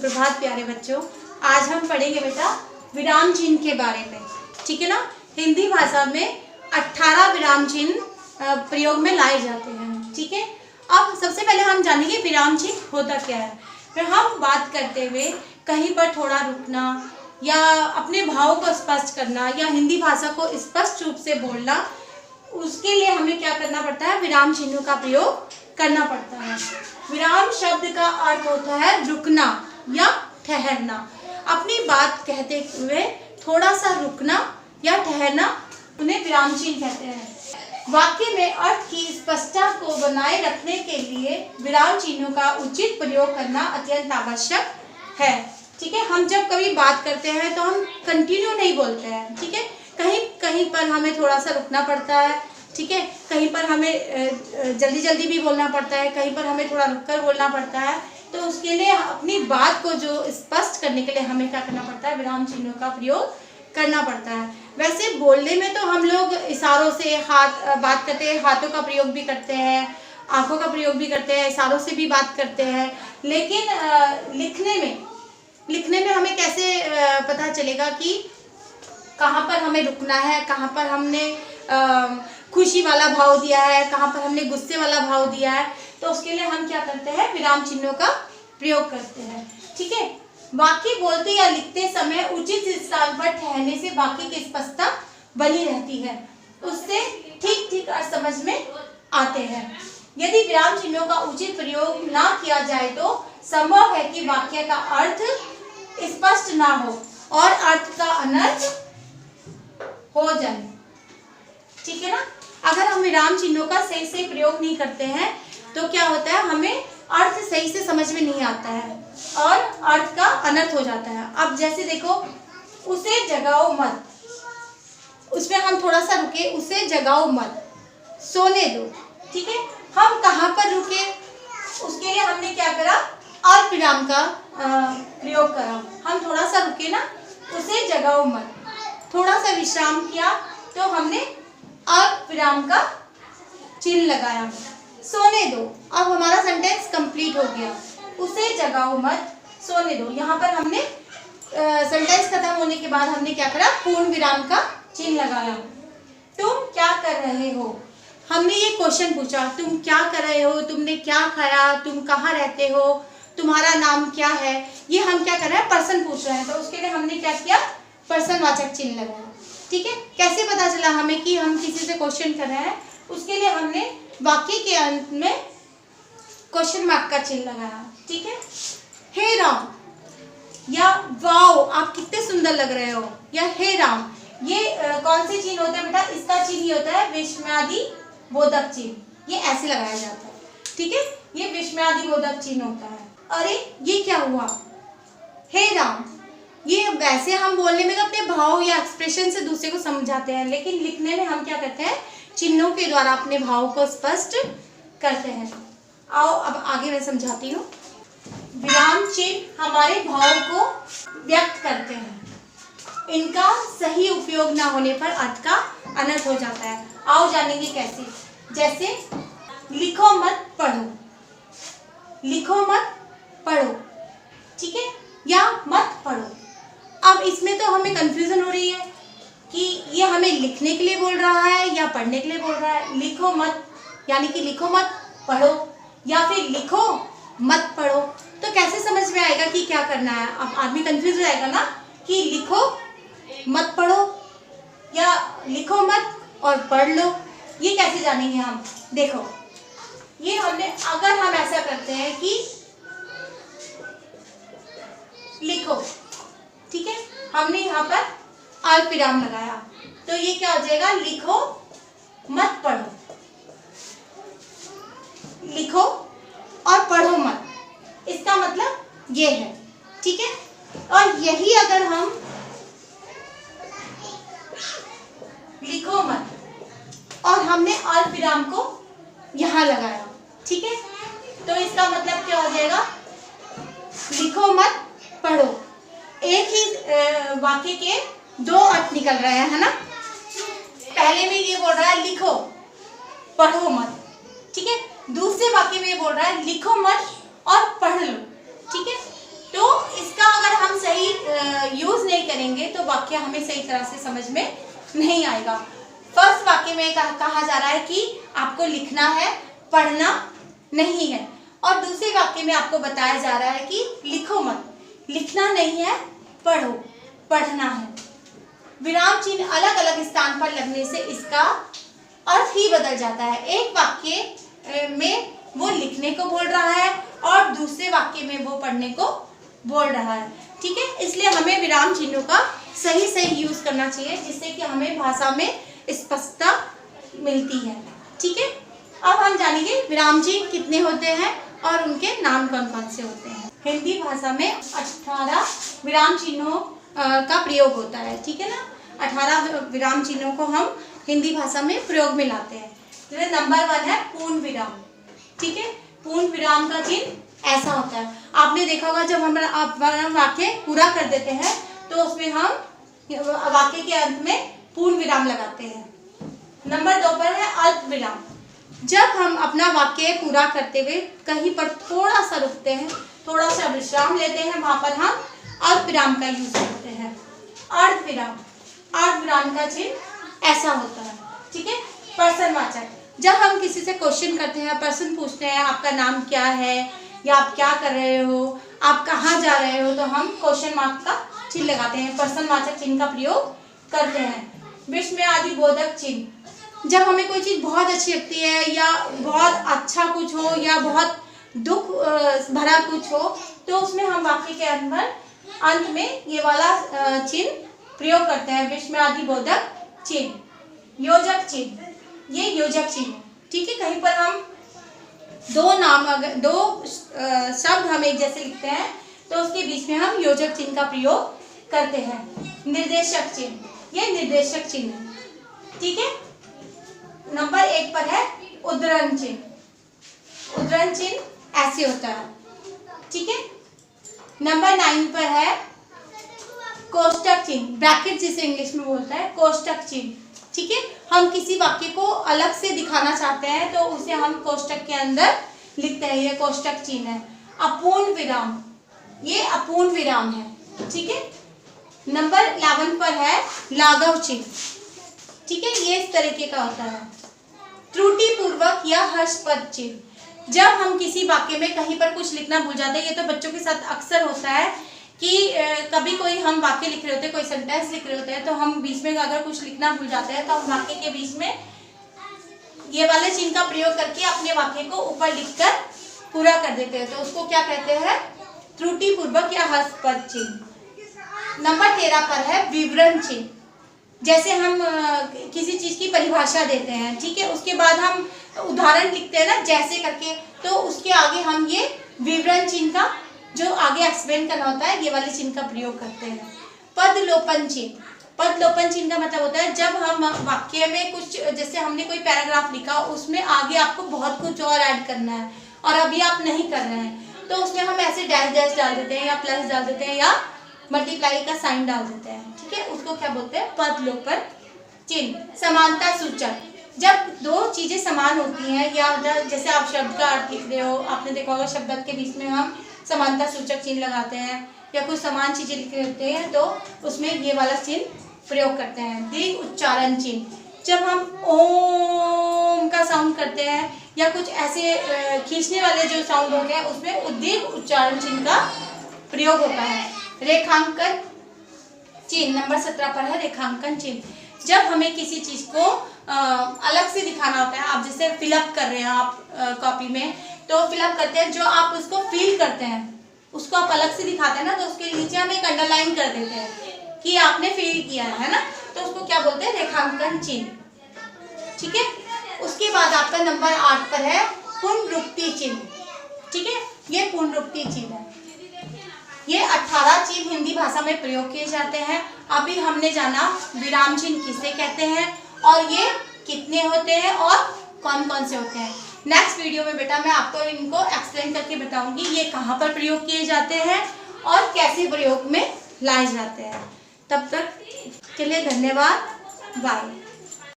सुप्रभात प्यारे बच्चों। आज हम पढ़ेंगे बेटा विराम चिन्ह के बारे में, ठीक है ना। हिंदी भाषा में 18 विराम चिन्ह प्रयोग में लाए जाते हैं, ठीक है। अब सबसे पहले हम जानेंगे विराम चिन्ह होता क्या है। फिर हम बात करते हुए कहीं पर थोड़ा रुकना या अपने भाव को स्पष्ट करना या हिंदी भाषा को स्पष्ट रूप से बोलना, उसके लिए हमें क्या करना पड़ता है, विराम चिन्हों का प्रयोग करना पड़ता है। विराम शब्द का अर्थ होता है रुकना या ठहरना। अपनी बात कहते हुए थोड़ा सा रुकना या ठहरना, उन्हें विराम चिन्ह कहते हैं। वाक्य में अर्थ की स्पष्टता को बनाए रखने के लिए विराम चिन्हों का उचित प्रयोग करना अत्यंत आवश्यक है, ठीक है। हम जब कभी बात करते हैं तो हम कंटिन्यू नहीं बोलते हैं, ठीक है। कहीं कहीं पर हमें थोड़ा सा रुकना पड़ता है, ठीक है। कहीं पर हमें जल्दी जल्दी भी बोलना पड़ता है, कहीं पर हमें थोड़ा रुककर बोलना पड़ता है। तो उसके लिए अपनी बात को जो स्पष्ट करने के लिए हमें क्या करना पड़ता है, विराम चिन्हों का प्रयोग करना पड़ता है। वैसे बोलने में तो हम लोग इशारों से बात करते हैं, हाथों का प्रयोग भी करते हैं, आंखों का प्रयोग भी करते हैं, इशारों से भी बात करते हैं। लेकिन लिखने में हमें कैसे पता चलेगा कि कहाँ पर हमें रुकना है, कहाँ पर हमने खुशी वाला भाव दिया है, कहाँ पर हमने गुस्से वाला भाव दिया है। तो उसके लिए हम क्या करते हैं, विराम चिन्हों का प्रयोग करते हैं, ठीक है। वाक्य बोलते या लिखते समय उचित स्थान पर ठहरने से वाक्य की स्पष्टता बनी रहती है, उससे ठीक ठीक अर्थ समझ में आते हैं। यदि विराम चिन्हों का उचित प्रयोग ना किया जाए तो संभव है कि वाक्य का अर्थ स्पष्ट ना हो और अर्थ का अनर्थ हो जाए, ठीक है ना। अगर हम विराम चिन्हों का सही से प्रयोग नहीं करते हैं तो क्या होता है, हमें अर्थ सही से समझ में नहीं आता है और अर्थ का अनर्थ हो जाता है। अब जैसे देखो, उसे जगाओ मत, उसमें हम थोड़ा सा रुके, उसे जगाओ मत, सोने दो, ठीक है। हम कहाँ पर रुके, उसके लिए हमने क्या करा, अल्प विराम का प्रयोग करा। हम थोड़ा सा रुके ना, उसे जगाओ मत, थोड़ा सा विश्राम किया तो हमने अल्प विराम का चिन्ह लगाया, सोने दो। अब हमारा सेंटेंस कंप्लीट हो गया, उसे जगाओ मत, सोने दो। यहाँ पर हमने सेंटेंस खत्म होने के बाद हमने क्या करा, पूर्ण विराम का चिन्ह लगाया। तुम क्या कर रहे हो, हमने ये क्वेश्चन पूछा, तुम क्या कर रहे हो, तुमने क्या खाया, तुम कहाँ रहते हो, तुम्हारा नाम क्या है। ये हम क्या कर रहे हैं, पर्सन पूछ रहे हैं, तो उसके लिए हमने क्या किया, पर्सनवाचक चिन्ह लगाया, ठीक है। कैसे पता चला हमें कि हम किसी से क्वेश्चन कर रहे हैं, उसके लिए हमने वाक्य के अंत में क्वेश्चन मार्क का चिन्ह लगाया, ठीक है। हे राम या वाओ आप कितने सुंदर लग रहे हो, या हे राम, ये कौन से चिन्ह होते हैं बेटा, इसका चिन्ह ही होता है विस्मयादि बोधक चिन्ह। ये ऐसे लगाया जाता है, ठीक है, ये विस्मयादि बोधक चिन्ह होता है। अरे ये क्या हुआ, हे राम, ये वैसे हम बोलने में अपने भाव या एक्सप्रेशन से दूसरे को समझाते हैं, लेकिन लिखने में हम क्या करते हैं, चिन्हों के द्वारा अपने भाव को स्पष्ट करते हैं। आओ अब आगे मैं समझाती हूँ। विराम चिन्ह हमारे भाव को व्यक्त करते हैं, इनका सही उपयोग ना होने पर अर्थ का अनर्थ हो जाता है। आओ जानेंगे कैसे। जैसे लिखो मत पढ़ो, लिखो मत पढ़ो, ठीक है, या मत पढ़ो। अब इसमें तो हमें कंफ्यूजन हो रही है कि ये हमें लिखने के लिए बोल रहा है या पढ़ने के लिए बोल रहा है। लिखो मत यानी कि लिखो मत पढ़ो, या फिर लिखो मत पढ़ो, तो कैसे समझ में आएगा कि क्या करना है। अब आदमी कंफ्यूज हो जाएगा ना कि लिखो मत पढ़ो या लिखो मत और पढ़ लो, ये कैसे जानेंगे हम। देखो, ये हमने, अगर हम ऐसा करते हैं कि लिखो, ठीक है, हमने यहाँ पर अल्प विराम लगाया, तो ये क्या हो जाएगा, लिखो मत पढ़ो, लिखो और पढ़ो मत, इसका मतलब ये है, ठीक है। और यही अगर हम लिखो मत और हमने अल्प विराम को यहाँ लगाया, ठीक है, तो इसका मतलब क्या हो जाएगा, लिखो मत पढ़ो। एक ही वाक्य के दो अर्थ निकल रहे हैं, है ना। पहले में ये बोल रहा है लिखो पढ़ो मत, ठीक है, दूसरे वाक्य में ये बोल रहा है लिखो मत और पढ़ लो, ठीक है। तो सही यूज नहीं करेंगे तो वाक्य हमें सही तरह से समझ में नहीं आएगा। फर्स्ट वाक्य में कहा जा रहा है कि आपको लिखना है, पढ़ना नहीं है। और दूसरे वाक्य में आपको बताया जा रहा है कि लिखो मत, लिखना नहीं है, पढ़ो, पढ़ना है। विराम चिन्ह अलग अलग स्थान पर लगने से इसका अर्थ ही बदल जाता है। एक वाक्य में वो लिखने को बोल रहा है और दूसरे वाक्य में वो पढ़ने को बोल रहा है। ठीक है, इसलिए हमें विराम चिन्हों का सही सही यूज करना चाहिए, जिससे कि हमें भाषा में स्पष्टता मिलती है। ठीक है, अब हम जानेंगे विराम चिन्ह कितने होते हैं और उनके नाम कौन कौन से होते हैं। हिंदी भाषा में 18 विराम चिन्हों का प्रयोग होता है। ठीक है ना, 18 विराम चिन्हों को हम हिंदी भाषा में प्रयोग में लाते हैं। तो नंबर 1 है पूर्ण विराम। ठीक है, पूर्ण विराम का चिन्ह ऐसा होता है, आपने देखा होगा जब हम वाक्य पूरा कर देते हैं तो उसमें हम वाक्य के अंत में पूर्ण विराम लगाते हैं। नंबर 2 पर है अल्प विराम। जब हम अपना वाक्य पूरा करते हुए कहीं पर थोड़ा सा रुकते हैं, थोड़ा सा विश्राम लेते हैं, वहां पर हम अल्प विराम का यूज करते हैं। अर्ध विराम, अर्ध विराम का चिन्ह ऐसा होता है। ठीक है, प्रश्नवाचक, जब हम किसी से क्वेश्चन करते हैं, प्रश्न पूछते हैं, आपका नाम क्या है या आप क्या कर रहे हो, आप कहाँ जा रहे हो, तो हम क्वेश्चन मार्क का चिन्ह लगाते हैं, प्रश्नवाचक चिन्ह का प्रयोग करते हैं। विस्मयादिबोधक चिन्ह, जब हमें कोई चीज़ बहुत अच्छी लगती है या बहुत अच्छा कुछ हो या बहुत दुख भरा कुछ हो, तो उसमें हम वाक्य के अंत में ये वाला चिन्ह प्रयोग करते हैं, विस्मयादिबोधक चिन्ह। योजक चिन्ह, ये योजक चिन्ह। ठीक है, कहीं पर हम दो शब्द हम एक जैसे लिखते हैं तो उसके बीच में हम योजक चिन्ह का प्रयोग करते हैं। निर्देशक चिन्ह, ये निर्देशक चिन्ह है। ठीक है, नंबर 1 पर है उद्धरण चिन्ह। उद्धरण चिन्ह ऐसे होता है। ठीक है, नंबर 9 पर है कोष्टक चिन्ह, ब्रैकेट जिसे इंग्लिश में बोलता है, कोष्टक चिन्ह। ठीक है, हम किसी वाक्य को अलग से दिखाना चाहते हैं तो उसे हम कोष्टक के अंदर लिखते हैं, ये कोष्टक चिन्ह है। अपूर्ण विराम, ये अपूर्ण विराम है। ठीक है, नंबर 11 पर है लाघव चिन्ह। ठीक है, ये इस तरीके का होता है। त्रुटि पूर्वक या हर्षपद चिन्ह, जब हम किसी वाक्य में कहीं पर कुछ लिखना भूल जाते हैं, ये तो बच्चों के साथ अक्सर होता है कि कभी कोई हम वाक्य लिख रहे होते हैं, कोई सेंटेंस लिख रहे होते हैं, तो हम बीच में अगर कुछ लिखना भूल जाते हैं तो हम वाक्य के बीच में ये वाले चिन्ह का प्रयोग करके अपने वाक्य को ऊपर लिखकर पूरा कर देते हैं, तो उसको क्या कहते हैं, त्रुटि पूर्वक या हर्षपद चिन्ह। नंबर 13 पर है विवरण चिन्ह, जैसे हम किसी चीज की परिभाषा देते हैं, ठीक है, उसके बाद हम उदाहरण लिखते हैं ना जैसे करके, तो उसके आगे हम ये विवरण चिन्ह का जो आगे एक्सप्लेन करना होता है, ये वाले चिन्ह का प्रयोग करते हैं। पदलोपन चिन्ह, पदलोपन चिन्ह का मतलब होता है जब हम वाक्य में कुछ, जैसे हमने कोई पैराग्राफ लिखा, उसमें आगे आपको बहुत कुछ और ऐड करना है और अभी आप नहीं कर रहे हैं, तो उसमें हम ऐसे डैश डैश डाल देते हैं या प्लस डाल देते हैं या मल्टीप्लाई का साइन डाल देते हैं। ठीक है, उसको क्या बोलते हैं, पदलोपन चिन्ह। समानता सूचक, जब दो चीजें समान होती हैं या जैसे आप शब्द का अर्थ लिख रहे हो, आपने देखा होगा शब्द के बीच में हम समानता सूचक चिन्ह लगाते हैं, या कुछ समान चीजें लिख रहे होते हैं तो उसमें ये वाला चिन्ह प्रयोग करते हैं। दीर्घ उच्चारण चिन्ह, जब हम ओम का साउंड करते हैं या कुछ ऐसे खींचने वाले जो साउंड होते हैं, उसमें दीर्घ उच्चारण चिन्ह का प्रयोग होता है। रेखांकन चिन्ह, नंबर 17 पर है रेखांकन चिन्ह, जब हमें किसी चीज को अलग से दिखाना होता है, आप जैसे फिलअप कर रहे हैं आप कॉपी में, तो फिलअप करते हैं, जो आप उसको फील करते हैं उसको आप अलग से दिखाते हैं ना, तो उसके नीचे हम एक अंडरलाइन कर देते हैं कि आपने फील किया है ना, तो उसको क्या बोलते हैं, रेखांकन चिन्ह। ठीक है, उसके बाद आपका नंबर 8 पर है पुनरुक्ति चिन्ह। ठीक है, ये पुनरुक्ति चिन्ह है। ये 18 चिन्ह हिंदी भाषा में प्रयोग किए जाते हैं। अभी हमने जाना विराम चिन्ह किसे कहते हैं और ये कितने होते हैं और कौन कौन से होते हैं। नेक्स्ट वीडियो में बेटा मैं आपको इनको एक्सप्लेन करके बताऊंगी ये कहाँ पर प्रयोग किए जाते हैं और कैसे प्रयोग में लाए जाते हैं। तब तक के लिए धन्यवाद, बाय।